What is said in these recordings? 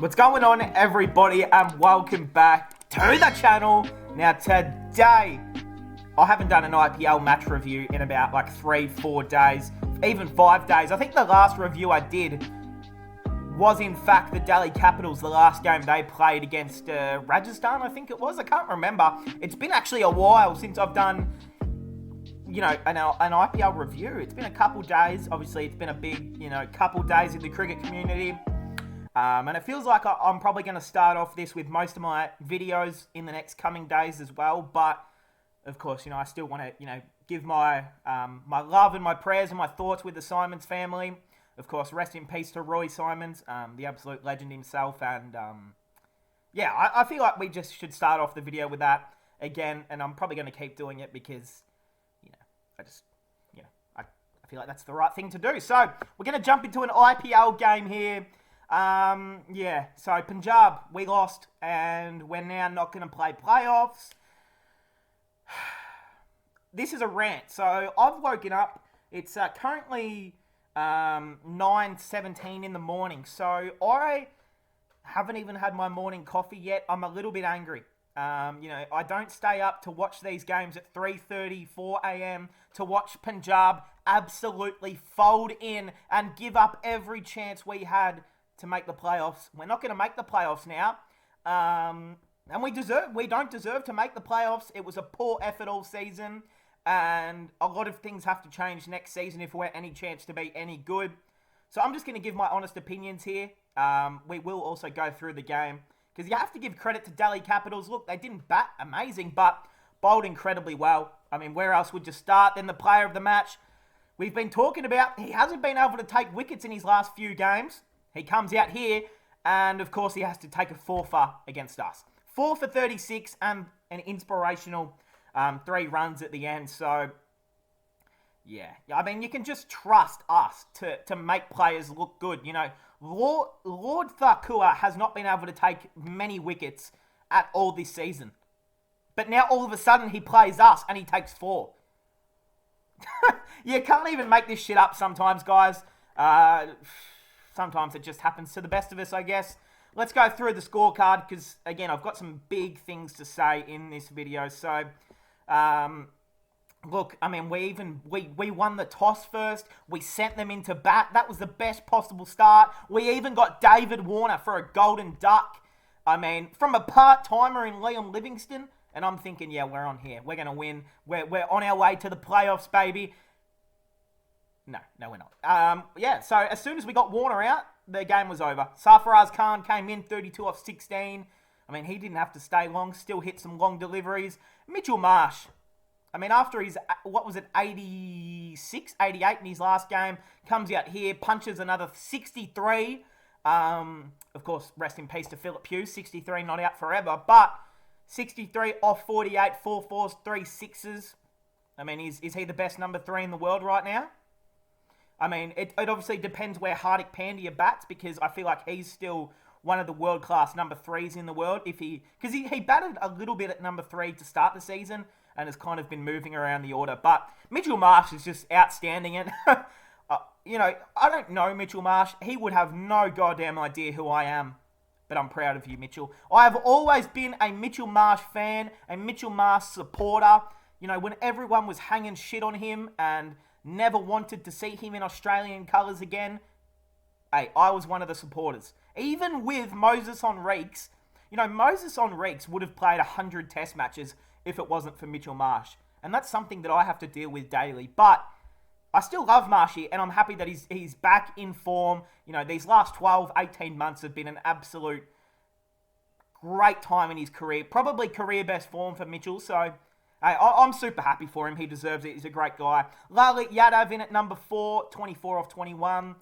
What's going on, everybody, and welcome back to the channel. Now today, I haven't done an IPL match review in about like 3-4 days, even 5 days. I think the last review I did was in fact the Delhi Capitals, the last game they played against Rajasthan, I think it was. I can't remember. It's been actually a while since I've done, you know, an IPL review. It's been a couple days. Obviously, it's been a big, couple days in the cricket community. And it feels like I'm probably going to start off this with most of my videos in the next coming days as well. But, of course, I still want to, give my my love and my prayers and my thoughts with the Simons family. Of course, rest in peace to Roy Simons, the absolute legend himself. And, I feel like we just should start off the video with that again. And I'm probably going to keep doing it because, I feel like that's the right thing to do. So, we're going to jump into an IPL game here. So Punjab, we lost, and we're now not going to play playoffs. This is a rant. So I've woken up. It's currently 9:17 in the morning. So I haven't even had my morning coffee yet. I'm a little bit angry. I don't stay up to watch these games at 3:30, 4 a.m. to watch Punjab absolutely fold in and give up every chance we had to make the playoffs. We're not going to make the playoffs now. And we don't deserve to make the playoffs. It was a poor effort all season. And a lot of things have to change next season if we're any chance to be any good. So I'm just going to give my honest opinions here. We will also go through the game, because you have to give credit to Delhi Capitals. Look, they didn't bat amazing, but bowled incredibly well. I mean, where else would you start than the player of the match? We've been talking about he hasn't been able to take wickets in his last few games. He comes out here, and of course he has to take a 4-for against us. 4 for 36 and an inspirational 3 runs at the end. So, yeah. I mean, you can just trust us to make players look good. Lord Thakur has not been able to take many wickets at all this season. But now all of a sudden he plays us and he takes 4. You can't even make this shit up sometimes, guys. Sometimes it just happens to the best of us, I guess. Let's go through the scorecard because, again, I've got some big things to say in this video. So, look, I mean, we won the toss first. We sent them into bat. That was the best possible start. We even got David Warner for a golden duck. I mean, from a part-timer in Liam Livingston. And I'm thinking, yeah, we're on here. We're going to win. We're on our way to the playoffs, baby. No, we're not. So as soon as we got Warner out, the game was over. Sarfaraz Khan came in, 32 off 16. I mean, he didn't have to stay long, still hit some long deliveries. Mitchell Marsh, I mean, after his, 86, 88 in his last game, comes out here, punches another 63. Of course, rest in peace to Philip Hughes, 63, not out forever, but 63 off 48, 4 fours, 3 sixes. I mean, is he the best number 3 in the world right now? I mean, it obviously depends where Hardik Pandya bats, because I feel like he's still one of the world-class number 3s in the world. Because he batted a little bit at number 3 to start the season and has kind of been moving around the order. But Mitchell Marsh is just outstanding. And, I don't know Mitchell Marsh. He would have no goddamn idea who I am. But I'm proud of you, Mitchell. I have always been a Mitchell Marsh fan, a Mitchell Marsh supporter. When everyone was hanging shit on him and never wanted to see him in Australian colours again, hey, I was one of the supporters. Even with Moses Henriques, Moses Henriques would have played 100 test matches if it wasn't for Mitchell Marsh. And that's something that I have to deal with daily. But I still love Marshy, and I'm happy that he's back in form. These last 12, 18 months have been an absolute great time in his career. Probably career best form for Mitchell, so I'm super happy for him. He deserves it. He's a great guy. Lalit Yadav in at number 4, 24 off 21.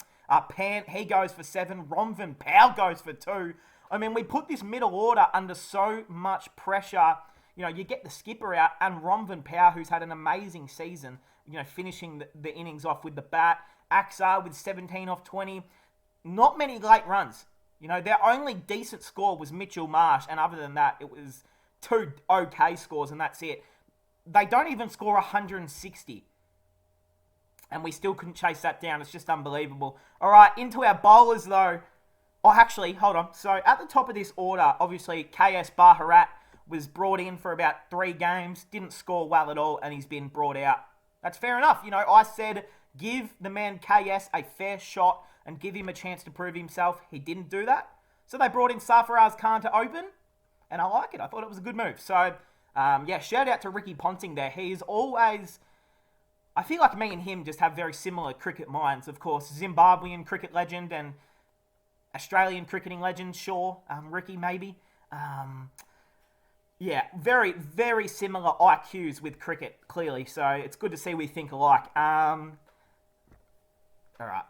Pant, he goes for 7. Romvan Powell goes for 2. I mean, we put this middle order under so much pressure. You get the skipper out, and Romvan Powell, who's had an amazing season, finishing the innings off with the bat. Axar with 17 off 20. Not many late runs. Their only decent score was Mitchell Marsh, and other than that, it was 2 okay scores, and that's it. They don't even score 160. And we still couldn't chase that down. It's just unbelievable. All right, into our bowlers, though. Oh, actually, hold on. So at the top of this order, obviously, KS Baharat was brought in for about 3 games, didn't score well at all, and he's been brought out. That's fair enough. I said give the man KS a fair shot and give him a chance to prove himself. He didn't do that. So they brought in Sarfaraz Khan to open, and I like it. I thought it was a good move. So, shout out to Ricky Ponting there. He's always... I feel like me and him just have very similar cricket minds. Of course, Zimbabwean cricket legend and Australian cricketing legend, sure. Ricky, maybe. Very, very similar IQs with cricket, clearly. So it's good to see we think alike. All right.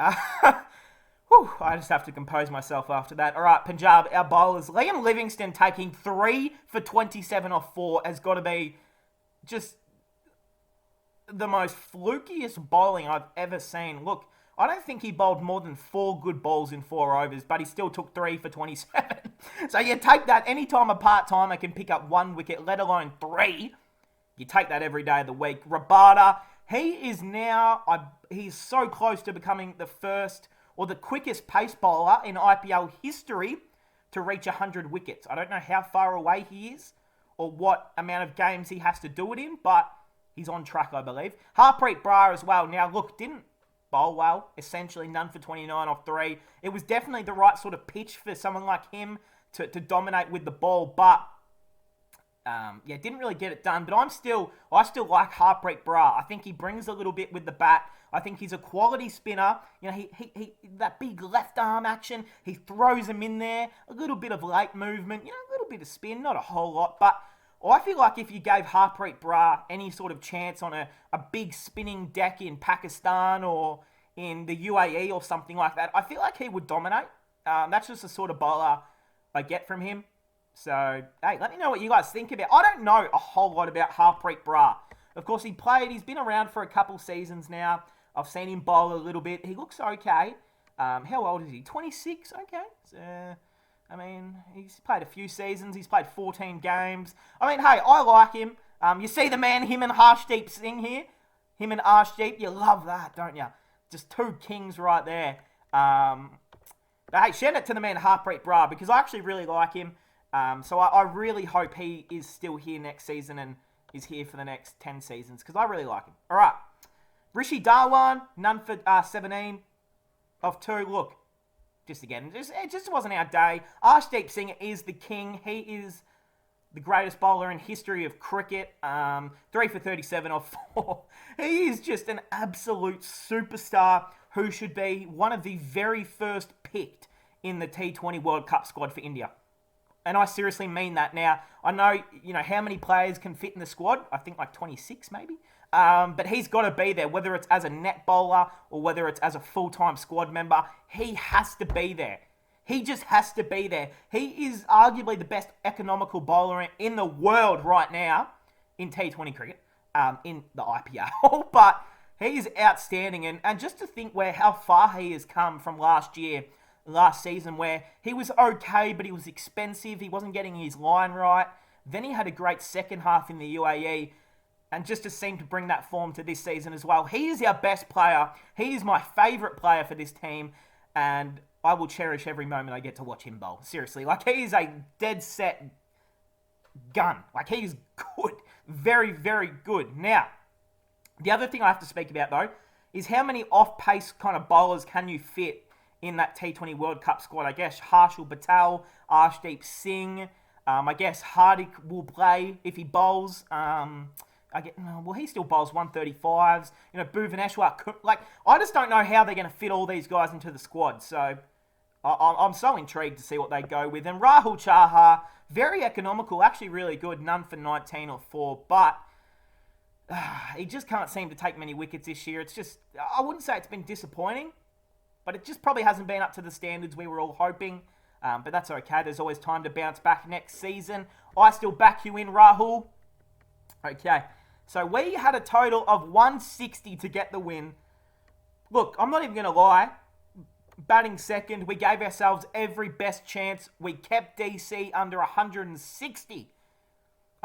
I just have to compose myself after that. All right, Punjab, our bowlers. Liam Livingstone taking 3 for 27 off 4 has got to be just the most flukiest bowling I've ever seen. Look, I don't think he bowled more than 4 good balls in 4 overs, but he still took 3 for 27. So you take that anytime a part-timer can pick up 1 wicket, let alone 3. You take that every day of the week. Rabada, he is now, he's so close to becoming the first or the quickest pace bowler in IPL history to reach 100 wickets. I don't know how far away he is or what amount of games he has to do it in, but he's on track, I believe. Harpreet Brar as well. Now, look, didn't bowl well. Essentially, none for 29 off 3. It was definitely the right sort of pitch for someone like him to dominate with the ball, but didn't really get it done. But I still like Harpreet Brar. I think he brings a little bit with the bat. I think he's a quality spinner. He that big left arm action, he throws him in there. A little bit of late movement, a little bit of spin, not a whole lot, but I feel like if you gave Harpreet Brar any sort of chance on a big spinning deck in Pakistan or in the UAE or something like that, I feel like he would dominate. That's just the sort of bowler I get from him. So, hey, let me know what you guys think about. I don't know a whole lot about Harpreet Brar. Of course, he's been around for a couple seasons now. I've seen him bowl a little bit. He looks okay. How old is he? 26? Okay. So, he's played a few seasons. He's played 14 games. Hey, I like him. You see the man, him and Harshdeep Singh here? Him and Arshdeep, you love that, don't you? Just 2 kings right there. But hey, shout out to the man Harpreet Brar because I actually really like him. So I really hope he is still here next season and is here for the next 10 seasons because I really like him. All right. Rishi Dhawan, none for 17 off 2. Look, it just wasn't our day. Arshdeep Singh is the king. He is the greatest bowler in history of cricket. 3 for 37 off 4. He is just an absolute superstar who should be one of the very first picked in the T20 World Cup squad for India. And I seriously mean that. Now, I know, how many players can fit in the squad. I think like 26 maybe. But he's got to be there, whether it's as a net bowler or whether it's as a full-time squad member. He has to be there. He just has to be there. He is arguably the best economical bowler in the world right now in T20 cricket, in the IPL. But he is outstanding. And just to think how far he has come from last season, where he was okay, but he was expensive. He wasn't getting his line right. Then he had a great second half in the UAE. And just to seem to bring that form to this season as well. He is our best player. He is my favourite player for this team. And I will cherish every moment I get to watch him bowl. Seriously. He is a dead set gun. He is good. Very, very good. Now, the other thing I have to speak about, though, is how many off-pace kind of bowlers can you fit in that T20 World Cup squad? I guess Harshal Patel, Arshdeep Singh. I guess Hardik will play if he bowls. He still bowls 135s. Bhuvaneshwar. I just don't know how they're going to fit all these guys into the squad. So I'm so intrigued to see what they go with. And Rahul Chahar, very economical, actually really good. None for 19 or 4, but he just can't seem to take many wickets this year. It's just, I wouldn't say it's been disappointing, but it just probably hasn't been up to the standards we were all hoping. But that's okay. There's always time to bounce back next season. I still back you in, Rahul. Okay. So we had a total of 160 to get the win. Look, I'm not even going to lie. Batting second, we gave ourselves every best chance. We kept DC under 160.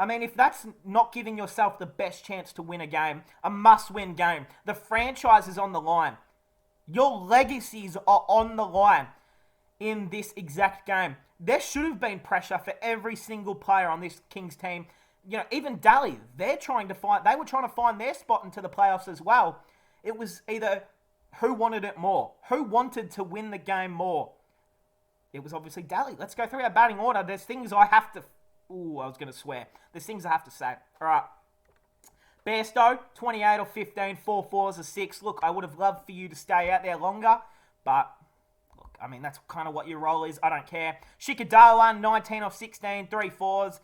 If that's not giving yourself the best chance to win a game, a must-win game, the franchise is on the line. Your legacies are on the line. in this exact game. There should have been pressure for every single player on this Kings team. Even Daly, they were trying to find their spot into the playoffs as well. It was either who wanted it more, who wanted to win the game more. It was obviously Daly. Let's go through our batting order. There's things I have to... Ooh, I was going to swear. There's things I have to say. All right. Bairstow, 28 or 15, 4 fours, a 6. Look, I would have loved for you to stay out there longer, but look, I mean, that's kind of what your role is. I don't care. Shikadawa, 19 off 16, 3 fours.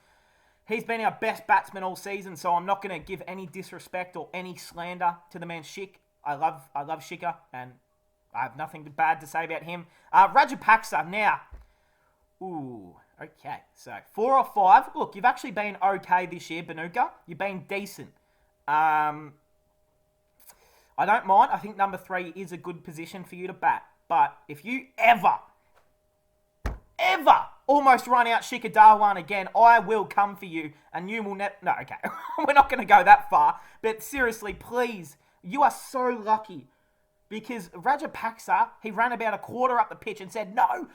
He's been our best batsman all season, so I'm not going to give any disrespect or any slander to the man Shik. I love Shika, and I have nothing bad to say about him. Rajapaksa, now. Ooh, okay. So, 4 or 5. Look, you've actually been okay this year, Banuka. You've been decent. I don't mind. I think number 3 is a good position for you to bat. But if you ever almost run out Shikadawan again, I will come for you and you will never... No, okay. We're not going to go that far. But seriously, please, you are so lucky. Because Rajapaksa, he ran about a quarter up the pitch and said, no.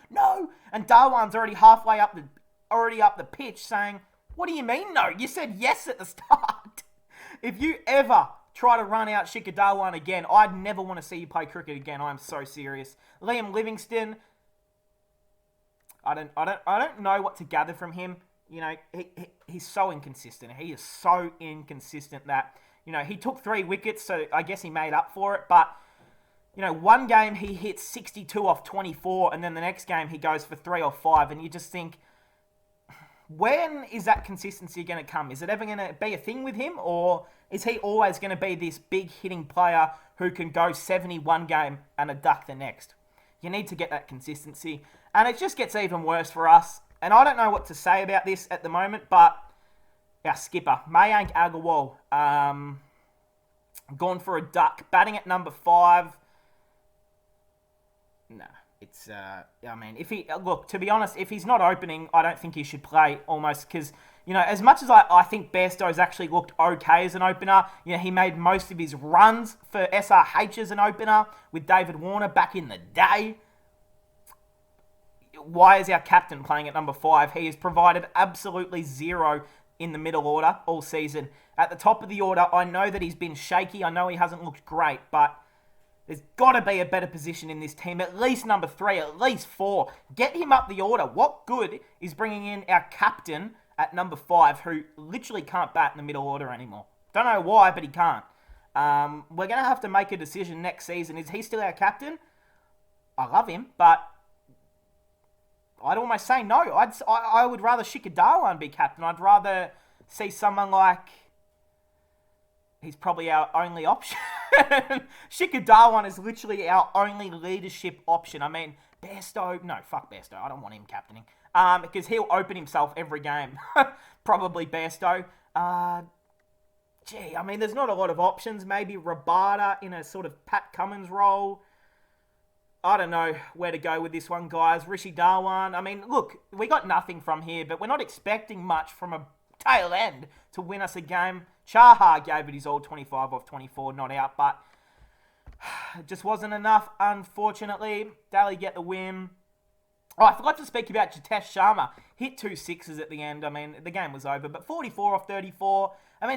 And Darwan's already halfway up the pitch saying, what do you mean no? You said yes at the start. If you ever try to run out Shikadawan again, I'd never want to see you play cricket again. I'm so serious. Liam Livingston, I don't know what to gather from him. He's so inconsistent. He is so inconsistent that, he took 3 wickets, so I guess he made up for it. But, one game he hits 62 off 24, and then the next game he goes for 3 or 5, and you just think, when is that consistency going to come? Is it ever going to be a thing with him, or is he always going to be this big hitting player who can go 71 game and a duck the next? You need to get that consistency. And it just gets even worse for us. And I don't know what to say about this at the moment, but our skipper, Mayank Agarwal, gone for a duck, batting at number 5. No, it's, to be honest, if he's not opening, I don't think he should play almost because, as much as I think Bairstow's actually looked okay as an opener, he made most of his runs for SRH as an opener with David Warner back in the day. Why is our captain playing at number 5? He has provided absolutely zero in the middle order all season. At the top of the order, I know that he's been shaky. I know he hasn't looked great, but there's got to be a better position in this team. At least number 3, at least 4. Get him up the order. What good is bringing in our captain at number 5 who literally can't bat in the middle order anymore? Don't know why, but he can't. We're going to have to make a decision next season. Is he still our captain? I love him, but I'd almost say no. I would rather Shikadawan be captain. I'd rather see someone like... He's probably our only option. Shikadawan is literally our only leadership option. I mean, Bairstow... No, fuck Bairstow. I don't want him captaining. Because he'll open himself every game. Probably Bairstow. There's not a lot of options. Maybe Rabada in a sort of Pat Cummins role. I don't know where to go with this one, guys. Rishi Darwan. Look, we got nothing from here, but we're not expecting much from a tail end to win us a game. Chahar gave it his all, 25 off 24, not out, but it just wasn't enough, unfortunately. Daly get the win. Oh, I forgot to speak about Jitesh Sharma. Hit 2 sixes at the end. The game was over, but 44 off 34.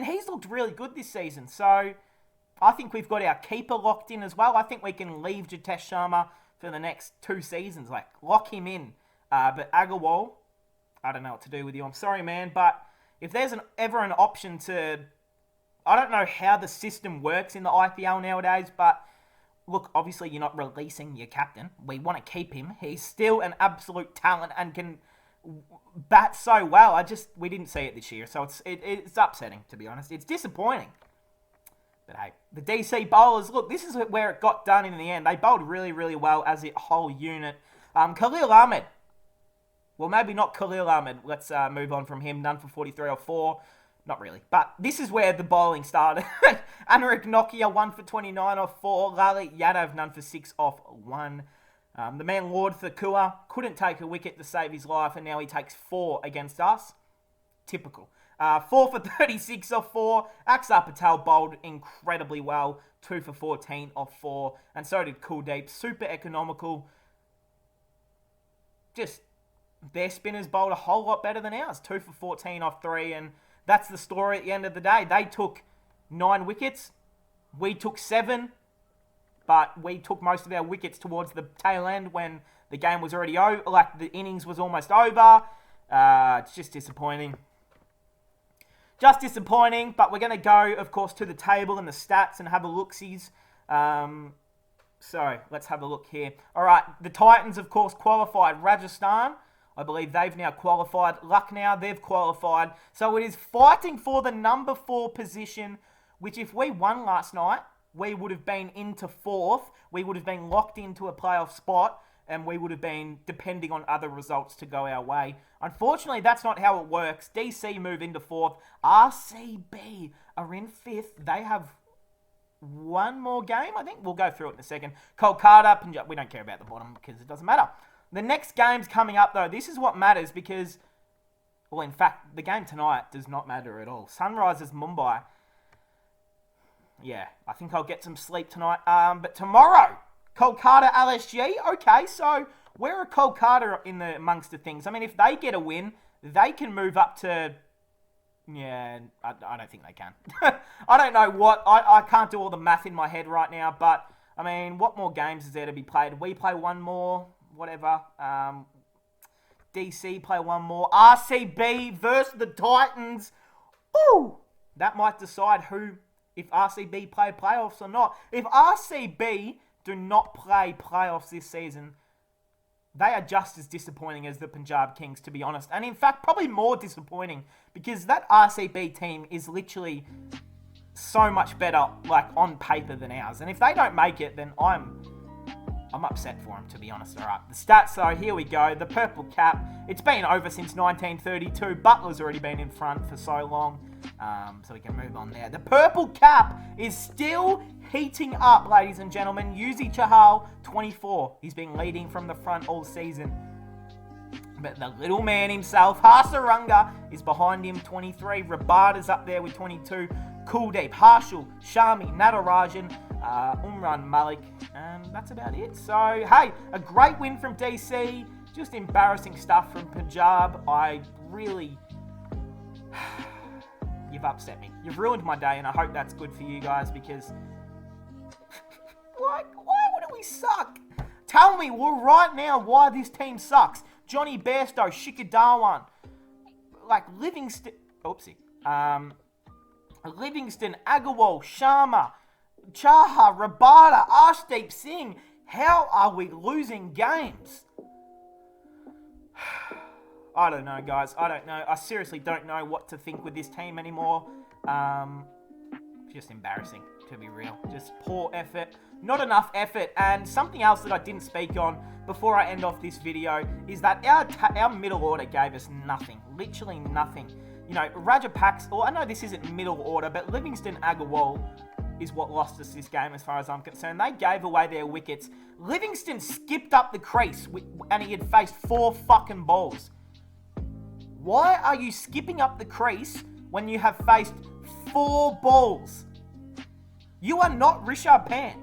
He's looked really good this season, so I think we've got our keeper locked in as well. I think we can leave Jitesh Sharma for the next 2 seasons. Lock him in. But Agarwal, I don't know what to do with you. I'm sorry, man. But if there's ever an option to... I don't know how the system works in the IPL nowadays, but look, obviously you're not releasing your captain. We want to keep him. He's still an absolute talent and can bat so well. We didn't see it this year, so it's upsetting, to be honest. It's disappointing. But hey, the DC bowlers, look, this is where it got done in the end. They bowled really, really well as a whole unit. Khalil Ahmed. Well, maybe not Khalil Ahmed. Let's move on from him. None for 43 or 4. Not really. But this is where the bowling started. Anurag Nokia, 1 for 29 off 4. Lalit Yadav, none for 6 off 1. The man Lord Thakua couldn't take a wicket to save his life, and now he takes 4 against us. Typical. 4 for 36 off 4. Axar Patel bowled incredibly well. 2 for 14 off 4. And so did Kuldeep. Super economical. just their spinners bowled a whole lot better than ours. 2 for 14 off 3, and that's the story at the end of the day. They took 9 wickets. We took 7, but we took most of our wickets towards the tail end when the game was already over, like the innings was almost over. It's just disappointing. Just disappointing, but we're going to go, of course, to the table and the stats and have a look-sees. So, let's have a look here. All right, the Titans, of course, qualified. Rajasthan, I believe they've now qualified. Lucknow, they've qualified. So, it is fighting for the number 4 position, which if we won last night, we would have been into 4th. We would have been locked into a playoff spot, and we would have been depending on other results to go our way. Unfortunately, that's not how it works. DC move into 4th. RCB are in 5th. They have one more game, I think. We'll go through it in a second. Kolkata, Punjab. We don't care about the bottom because it doesn't matter. The next game's coming up, though. This is what matters because, well, in fact, the game tonight does not matter at all. Sunrisers, Mumbai. Yeah, I think I'll get some sleep tonight. But tomorrow, Kolkata, LSG. Okay, so where are Kolkata in the amongst the things? I mean, if they get a win, they can move up to... Yeah, I don't think they can. I don't know what... I can't do all the math in my head right now, but, I mean, what more games is there to be played? We play one more, whatever. DC play one more. RCB versus the Titans. Ooh! That might decide who... If RCB play playoffs or not. If RCB do not play playoffs this season... They are just as disappointing as the Punjab Kings, to be honest. And in fact, probably more disappointing because that RCB team is literally so much better, like, on paper than ours. And if they don't make it, then I'm upset for them, to be honest. All right, the stats, though, here we go. The purple cap, it's been over since 1932. Butler's already been in front for so long, so we can move on there. The purple cap is still heating up, ladies and gentlemen. Yuzi Chahal, 24. He's been leading from the front all season. But the little man himself, Hasaranga, is behind him, 23. Rabada's up there with 22. Kuldeep, Harshal, Shami, Natarajan, Umran Malik, and that's about it. So, hey, a great win from DC. Just embarrassing stuff from Punjab. I really... You've upset me. You've ruined my day, and I hope that's good for you guys because... Like, why would we suck? Tell me, well, right now, why this team sucks. Johnny Bairstow, Shikhar Dhawan, like Livingston... Oopsie. Livingston, Agarwal, Sharma, Chaha, Rabada, Arshdeep Singh. How are we losing games? I don't know, guys. I don't know. I seriously don't know what to think with this team anymore. Just embarrassing, to be real. Just poor effort. Not enough effort. And something else that I didn't speak on before I end off this video is that our middle order gave us nothing. Literally nothing. You know, Rajapaksa, well, I know this isn't middle order, but Livingston Agarwal is what lost us this game as far as I'm concerned. They gave away their wickets. Livingston skipped up the crease and he had faced 4 fucking balls. Why are you skipping up the crease when you have faced 4 balls? You are not Rishabh Pant.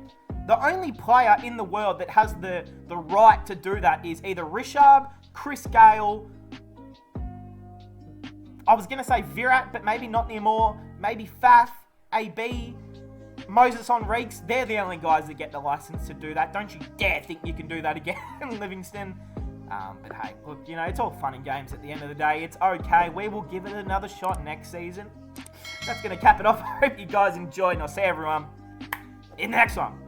The only player in the world that has the right to do that is either Rishabh, Chris Gale, I was going to say Virat, but maybe not anymore. Maybe Faf, AB, Moses Henriques. They're the only guys that get the license to do that. Don't you dare think you can do that again, Livingston. But hey, look, you know, it's all fun and games at the end of the day. It's okay. We will give it another shot next season. That's going to cap it off. I hope you guys enjoyed, and I'll see everyone in the next one.